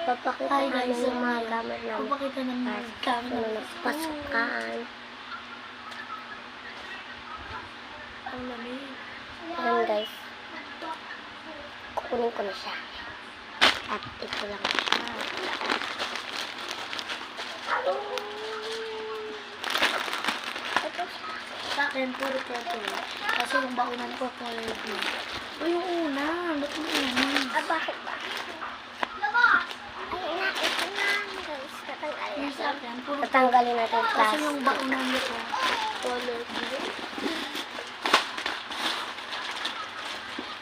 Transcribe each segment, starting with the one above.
Ipapakita Hi namin guys, yung mga gamit namin. Papakita namin yung gamit Ano namin. na pasukan. Ang lamig. Ayan guys. Kukunin ko na siya. At ito lang siya. Ito siya. Sa akin, puro purple. Kasi yung baunan ko, color blue. O yung una, ba't yung una? Bakit ba? Ay na, ito na guys. Tatanggalin Yung sa akin, puro purple. Tatanggalin natin yung Kasi plastic. yung baunan nito, color blue.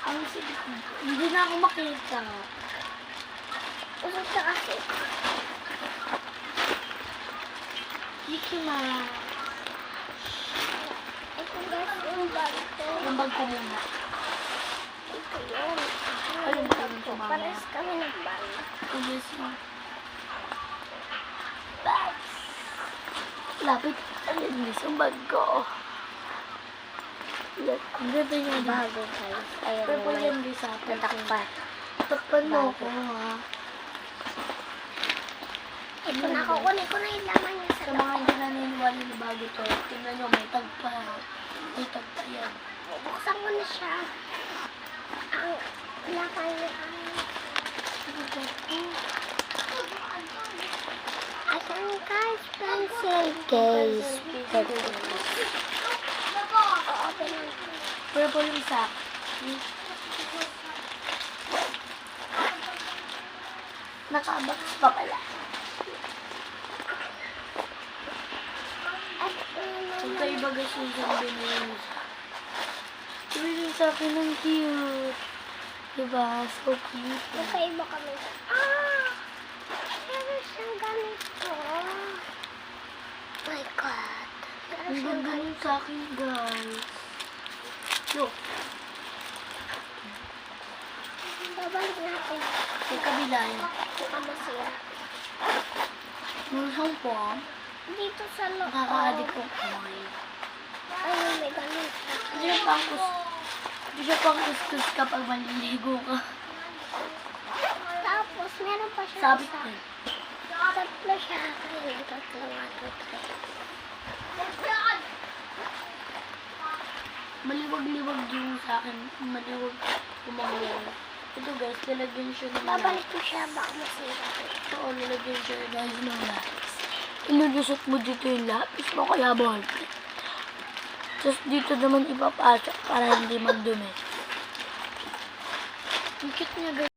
Ang sige. Hindi na ako makita. Usap ka kasi. Mickey Mouse. Ito guys, yung bag ko. Yung bag ko muna. Ito yun. Ay, yung bag ko mama. Pares kami ng bag. Yes, ma. Bags. Lapit. Ayun, guys, yung bag ko. Ang ganda yung bag. Bago guys. Ayan Purple naman. yan, guys, sa atin. Tatakpan. Takpan mo ako, ha? Ito na, kukunin ko na yung laman niya sa Sa mga hindi naniniwala na bago to, tingnan nyo, may tagpa. May tagpa yan. buksan ko na siya. Ang laman niya ang... Ayan guys, pencil case. Open natin. Purple yung sack. Nakabox pa pala. At Magkaiba guys yung sabi na yun. Sabi sa akin ng cute. Diba? So cute. magkaiba kami. Meron siyang ganito. My God. Meron Ang siyang ganda yun sa akin guys. Look, babalik natin. yung kabila yun. Baka masira. Meron siyang pom. Dito sa loob. Nakaka-addict ko kumain. Ayun, may ganun. Hindi siya pang kuskus kapag maliligo ka. Tapos, meron pa siya. Sabit isa. din. Tatlo siya. Ayun, tatlo nga, tatlo. Maliwag-liwag yung sa akin. Maliwag kumangyan. Ito guys, nilagyan siya ng Babalik ko siya, baka masira. Oo, nilagyan siya guys ng lapis. Ilulusot mo dito yung lapis mo kaya ball. Tapos dito naman ipapasok para hindi magdumi. Ang cute niya guys.